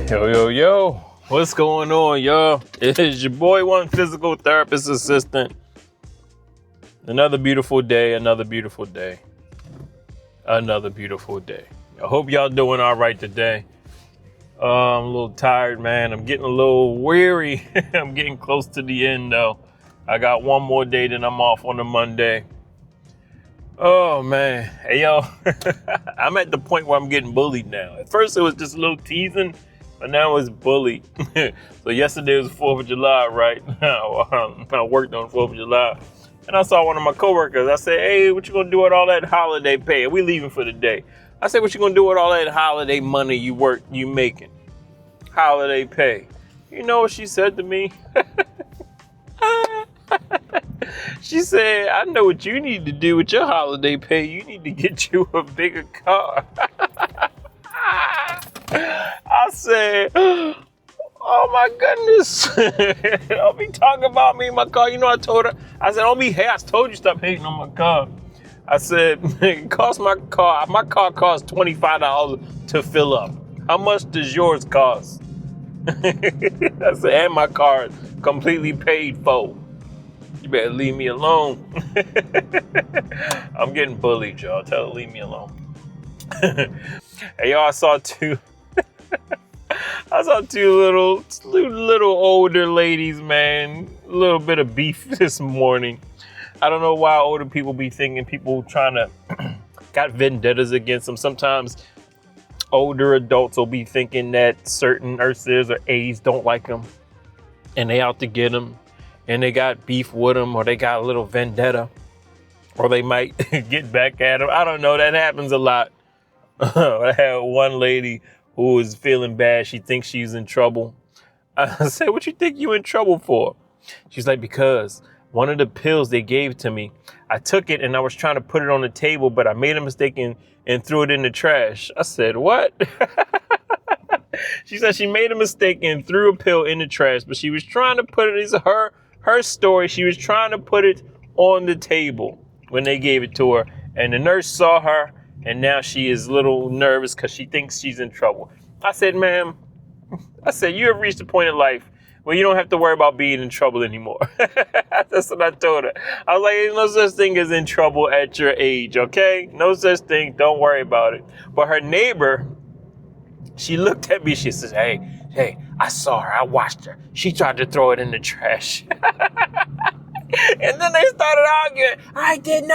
Yo, what's going on, y'all? It is your boy, one physical therapist assistant. Another beautiful day, another beautiful day, another beautiful day. I hope y'all doing all right today. I'm a little tired, man. I'm getting a little weary. I'm getting close to the end, though. I got one more day, then I'm off on a Monday. Oh, man. Hey, yo, I'm at the point where I'm getting bullied now. At first, it was just a little teasing, but now it's bullied. So yesterday was 4th of July, right? I worked on 4th of July. And I saw one of my coworkers. I said, hey, what you gonna do with all that holiday pay? We leaving for the day. I said, what you gonna do with all that holiday money you making? Holiday pay. You know what she said to me? She said, I know what you need to do with your holiday pay. You need to get you a bigger car. I said, oh my goodness. Don't be talking about me in my car. You know, I told her, I said, I told you stop hating on my car. I said, it cost my car costs $25 to fill up. How much does yours cost? I said, and my car is completely paid for. You better leave me alone. I'm getting bullied, y'all. Tell her, leave me alone. Hey, y'all, I saw two little older ladies, man. A little bit of beef this morning. I don't know why older people be thinking people trying to got vendettas against them. Sometimes older adults will be thinking that certain nurses or aides don't like them and they out to get them and they got beef with them or they got a little vendetta or they might get back at them. I don't know. That happens a lot. I had one lady who was feeling bad. She thinks she's in trouble. I said, what you think you in trouble for? She's like, because one of the pills they gave to me, I took it and I was trying to put it on the table, but I made a mistake and threw it in the trash. I said, what? She said she made a mistake and threw a pill in the trash, but she was trying to put it, it's her story. She was trying to put it on the table when they gave it to her. And the nurse saw her and now she is a little nervous because she thinks she's in trouble. I said, ma'am, you have reached a point in life where you don't have to worry about being in trouble anymore. That's what I told her. I was like, there's no such thing as in trouble at your age, okay? No such thing. Don't worry about it. But her neighbor, she looked at me. She says, hey, I saw her. I watched her. She tried to throw it in the trash. And then they started arguing. I did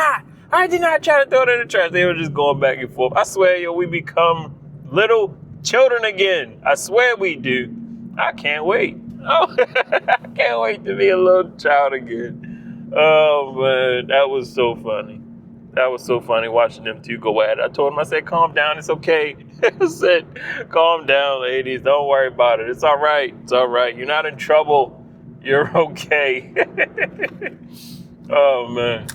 not try to throw it in the trash. They were just going back and forth. I swear, yo, we become little children again. I swear we do. I can't wait. Oh, I can't wait to be a little child again. Oh, man, that was so funny. That was so funny watching them two go at it. I told them, I said, calm down. It's okay. I said, calm down, ladies. Don't worry about it. It's all right. It's all right. You're not in trouble. You're okay. Oh, man.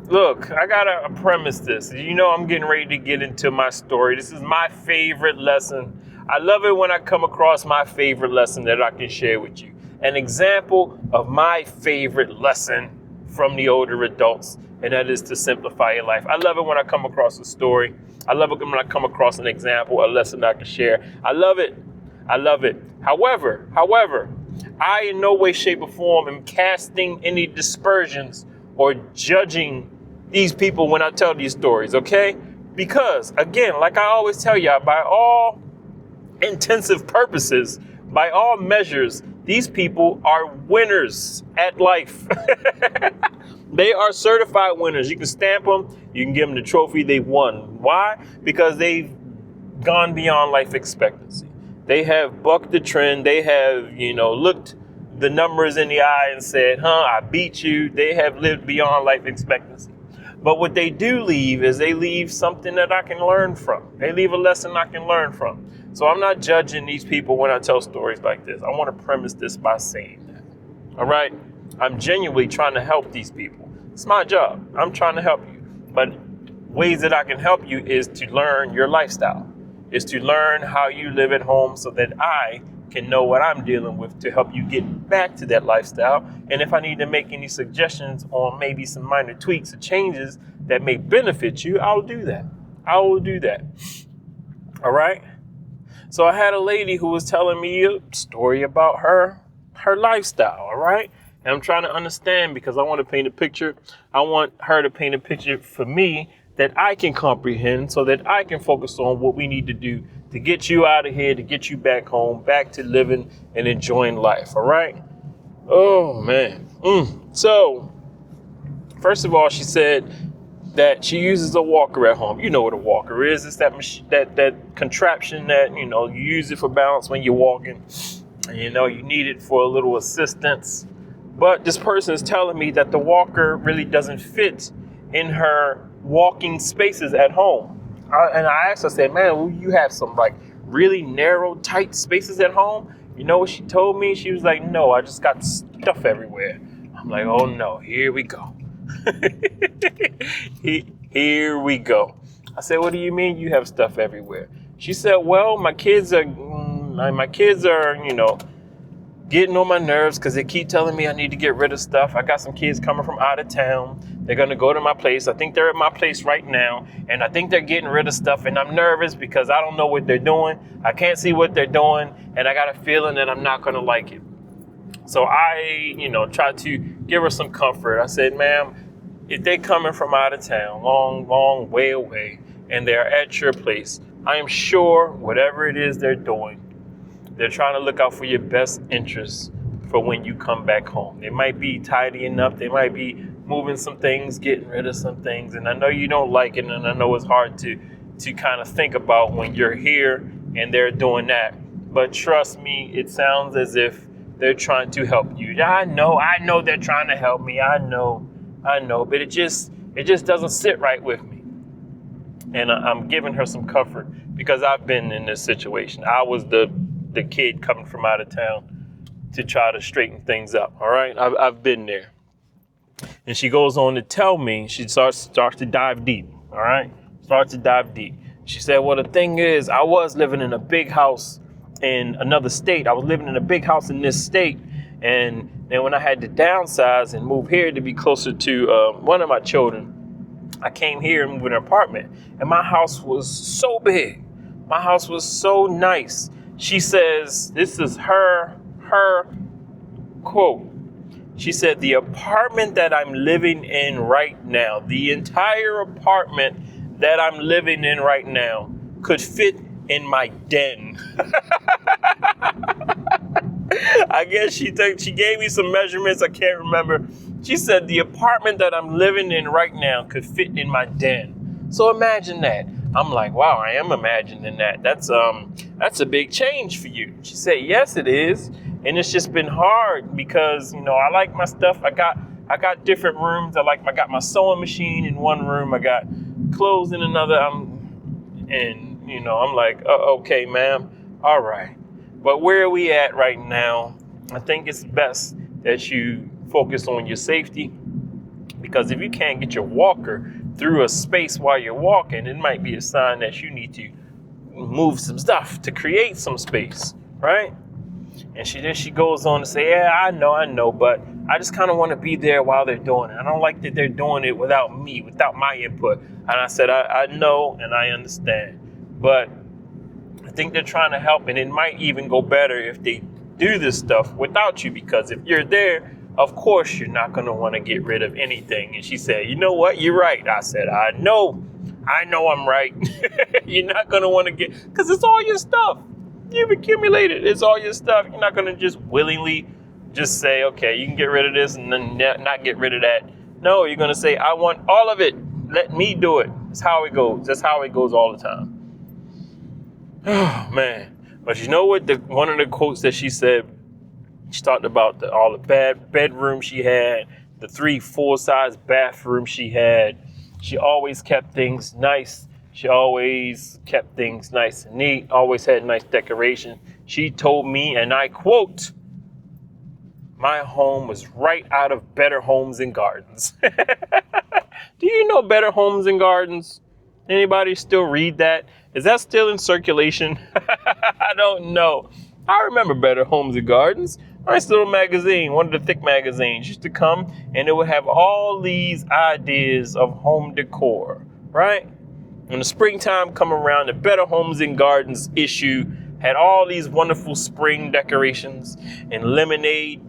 Look, I gotta premise this. You know I'm getting ready to get into my story. This is my favorite lesson. I love it when I come across my favorite lesson that I can share with you. An example of my favorite lesson from the older adults, and that is to simplify your life. I love it when I come across a story. I love it when I come across an example, a lesson I can share. I love it. I love it. However, I in no way, shape, or form am casting any dispersions or judging these people when I tell these stories, okay? Because, again, like I always tell y'all, by all intensive purposes, by all measures, these people are winners at life. They are certified winners. You can stamp them. You can give them the trophy they won. Why? Because they've gone beyond life expectancy. They have bucked the trend. They have, looked the numbers in the eye and said, I beat you. They have lived beyond life expectancy. But what they do leave is they leave something that I can learn from. They leave a lesson I can learn from. So I'm not judging these people when I tell stories like this. I want to premise this by saying that. All right? I'm genuinely trying to help these people. It's my job. I'm trying to help you. But ways that I can help you is to learn your lifestyle, is to learn how you live at home so that I can know what I'm dealing with to help you get back to that lifestyle. And if I need to make any suggestions on maybe some minor tweaks or changes that may benefit you, I'll do that. I will do that. All right. So I had a lady who was telling me a story about her lifestyle, all right? And I'm trying to understand because I want to paint a picture. I want her to paint a picture for me that I can comprehend so that I can focus on what we need to do to get you out of here, to get you back home, back to living and enjoying life, all right? Oh, man. So, first of all, she said that she uses a walker at home. You know what a walker is. It's that contraption that, you use it for balance when you're walking. And, you need it for a little assistance. But this person is telling me that the walker really doesn't fit in her walking spaces at home. And I asked her, I said, man, will you have some like really narrow, tight spaces at home? You know what she told me? She was like, no, I just got stuff everywhere. I'm like, oh no, here we go. Here we go. I said, what do you mean you have stuff everywhere? She said, well, my kids are, getting on my nerves because they keep telling me I need to get rid of stuff. I got some kids coming from out of town. They're going to go to my place. I think they're at my place right now. And I think they're getting rid of stuff. And I'm nervous because I don't know what they're doing. I can't see what they're doing. And I got a feeling that I'm not going to like it. So I, tried to give her some comfort. I said, ma'am, if they're coming from out of town, long way away, and they're at your place, I am sure whatever it is they're doing, they're trying to look out for your best interests for when you come back home. They might be tidying up. They might be moving some things, getting rid of some things. And I know you don't like it, and I know it's hard to kind of think about when you're here and they're doing that. But trust me, it sounds as if they're trying to help you. I know they're trying to help me. I know, but it just doesn't sit right with me. And I'm giving her some comfort because I've been in this situation. I was the kid coming from out of town to try to straighten things up. All right. I've been there. And she goes on to tell me, she starts to dive deep. All right. Starts to dive deep. She said, well, the thing is, I was living in a big house in another state. I was living in a big house in this state. And then when I had to downsize and move here to be closer to one of my children, I came here and moved in an apartment. And my house was so big. My house was so nice. She says, this is her quote. She said, the apartment that I'm living in right now, the entire apartment that I'm living in right now could fit in my den. I guess she gave me some measurements. I can't remember. She said, the apartment that I'm living in right now could fit in my den. So imagine that. I'm like, wow, I am imagining that. That's a big change for you. She said, yes, it is. And it's just been hard because, I like my stuff. I got different rooms. I got my sewing machine in one room. I got clothes in another. I'm like, okay, ma'am. All right. But where are we at right now? I think it's best that you focus on your safety, because if you can't get your walker through a space while you're walking, it might be a sign that you need to move some stuff to create some space, right? And she goes on to say, yeah, I know, but I just kind of want to be there while they're doing it. I don't like that they're doing it without me, without my input. And I said, I know and I understand, but I think they're trying to help, and it might even go better if they do this stuff without you, because if you're there, of course, you're not going to want to get rid of anything. And she said, you know what? You're right. I said, I know I'm right. You're not going to want to because it's all your stuff. You've accumulated. It's all your stuff. You're not going to just willingly just say, okay, you can get rid of this and then not get rid of that. No, you're going to say, I want all of it. Let me do it. That's how it goes. That's how it goes all the time. Oh, man. But you know what? One of the quotes that she said, she talked about all the bad bedrooms she had, the 3 full-size bathrooms she had. She always kept things nice. She always kept things nice and neat, always had nice decoration. She told me, and I quote, my home was right out of Better Homes and Gardens. Do you know Better Homes and Gardens? Anybody still read that? Is that still in circulation? I don't know. I remember Better Homes and Gardens. Nice little magazine, one of the thick magazines, used to come, and it would have all these ideas of home decor, right? When the springtime come around, the Better Homes and Gardens issue Had all these wonderful spring decorations and lemonade,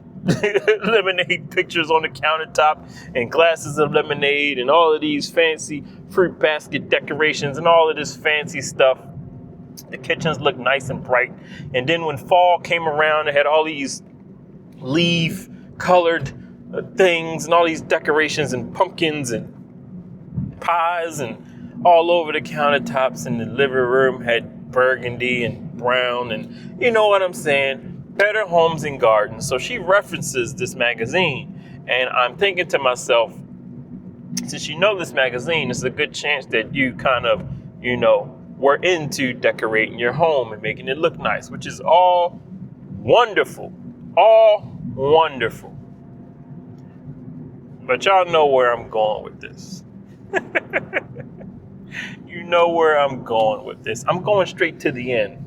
lemonade pictures on the countertop and glasses of lemonade and all of these fancy fruit basket decorations and all of this fancy stuff. The kitchens looked nice and bright. And then when fall came around, it had all these leaf colored things and all these decorations and pumpkins and pies and all over the countertops. And the living room had burgundy and brown and you know what I'm saying? Better Homes and Gardens. So she references this magazine and I'm thinking to myself, since you know this magazine, it's a good chance that you kind of, were into decorating your home and making it look nice, which is all wonderful. All wonderful. But y'all know where I'm going with this. You know where I'm going with this. I'm going straight to the end.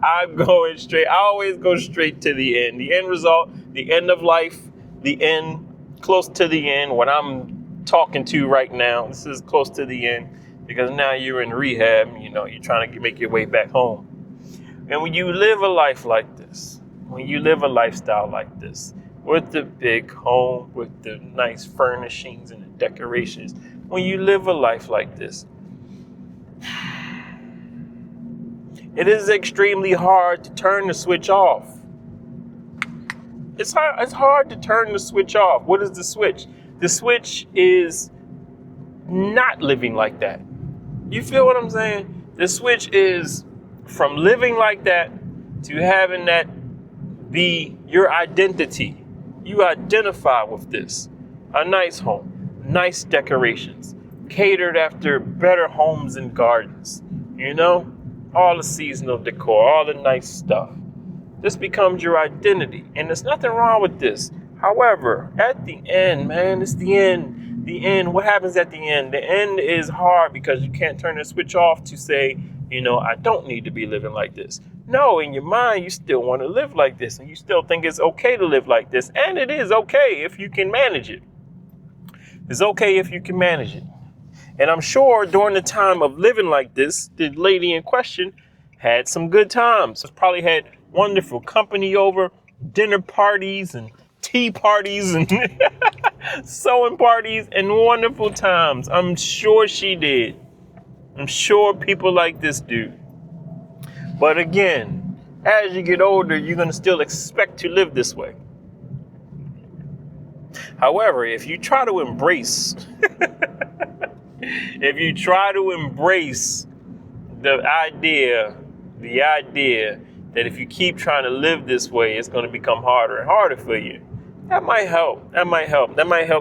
I'm going straight. I always go straight to the end. The end result, the end of life, the end, close to the end. What I'm talking to right now, this is close to the end because now you're in rehab. You're trying to make your way back home. And when you live a life like this, when you live a lifestyle like this, with the big home, with the nice furnishings and the decorations, when you live a life like this, it is extremely hard to turn the switch off. It's hard to turn the switch off. What is the switch? The switch is not living like that. You feel what I'm saying? The switch is from living like that to having that be your identity. You identify with this. A nice home, nice decorations, catered after Better Homes and Gardens. All the seasonal decor, all the nice stuff. This becomes your identity. And there's nothing wrong with this. However, at the end, man, it's the end. The end, what happens at the end? The end is hard because you can't turn the switch off to say, I don't need to be living like this. No, in your mind, you still want to live like this. And you still think it's okay to live like this. And it is okay if you can manage it. It's okay if you can manage it. And I'm sure during the time of living like this, the lady in question had some good times. Probably had wonderful company over, dinner parties and tea parties and sewing parties and wonderful times. I'm sure she did. I'm sure people like this do. But again, as you get older, you're going to still expect to live this way. However, if you try to embrace the idea that if you keep trying to live this way, it's going to become harder and harder for you, that might help. That might help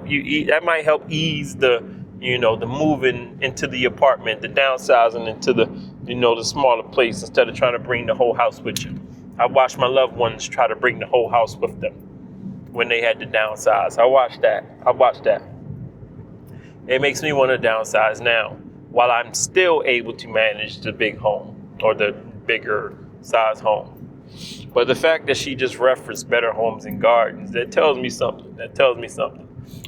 you. That might help ease the moving into the apartment, the downsizing into the smaller place instead of trying to bring the whole house with you. I watched my loved ones try to bring the whole house with them when they had to downsize. I watched that. It makes me want to downsize now while I'm still able to manage the big home or the bigger size home. But the fact that she just referenced Better Homes and Gardens, that tells me something.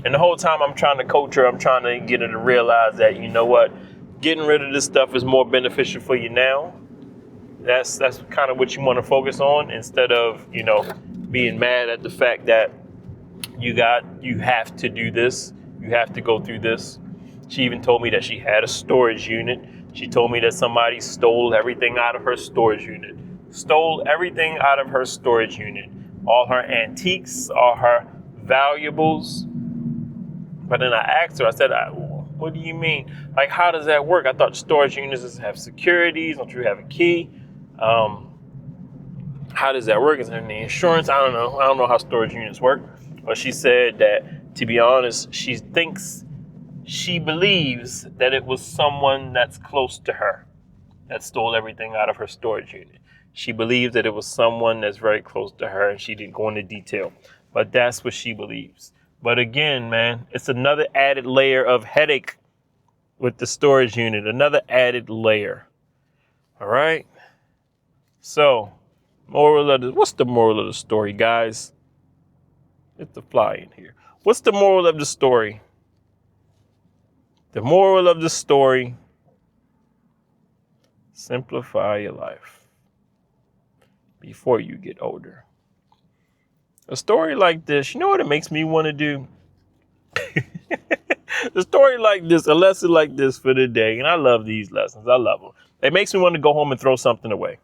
And the whole time I'm trying to coach her, I'm trying to get her to realize that, getting rid of this stuff is more beneficial for you now. That's kind of what you want to focus on instead of, being mad at the fact that you have to do this. You have to go through this. She even told me that she had a storage unit. She told me that somebody stole everything out of her storage unit. All her antiques, all her valuables. But then I asked her, I said, what do you mean? Like, how does that work? I thought storage units have securities. Don't you have a key? How does that work? Is there any insurance? I don't know. I don't know how storage units work. But she said that, to be honest, she believes that it was someone that's close to her that stole everything out of her storage unit. She believes that it was someone that's very close to her, and she didn't go into detail. But that's what she believes. But again, man, it's another added layer of headache with the storage unit. Another added layer. All right? So, what's the moral of the story, guys? It's the fly in here. What's the moral of the story? The moral of the story, Simplify your life before you get older. A story like this, you know what it makes me want to do? A story like this, a lesson like this for the day, and I love these lessons. I love them. It makes me want to go home and throw something away.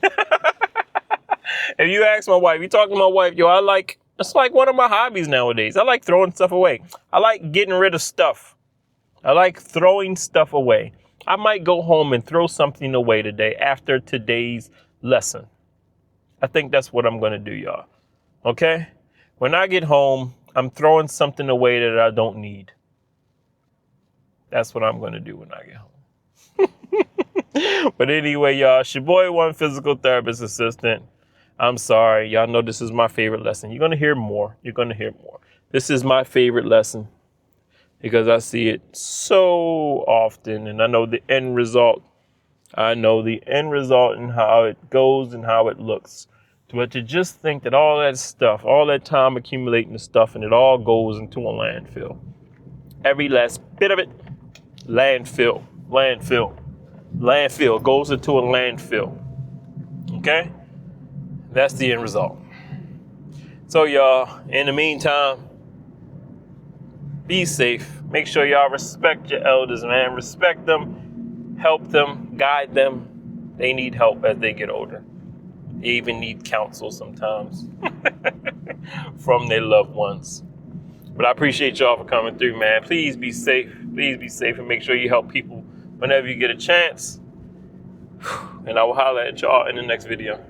If you ask my wife, you talk to my wife, it's like one of my hobbies nowadays. I like throwing stuff away. I like getting rid of stuff. I like throwing stuff away. I might go home and throw something away today after today's lesson. I think that's what I'm going to do, y'all. Okay? When I get home, I'm throwing something away that I don't need. That's what I'm going to do when I get home. But anyway, y'all, it's your boy, One Physical Therapist Assistant. I'm sorry. Y'all know this is my favorite lesson. You're going to hear more. You're going to hear more. This is my favorite lesson because I see it so often, and I know the end result. I know the end result and how it goes and how it looks. But to just think that all that stuff, all that time accumulating the stuff, and it all goes into a landfill. Every last bit of it, landfill goes into a landfill. Okay? That's the end result. So y'all, in the meantime, be safe. Make sure y'all respect your elders, man. Respect them, help them, guide them. They need help as they get older. They even need counsel sometimes from their loved ones. But I appreciate y'all for coming through, man. Please be safe. Please be safe and make sure you help people whenever you get a chance. And I will holler at y'all in the next video.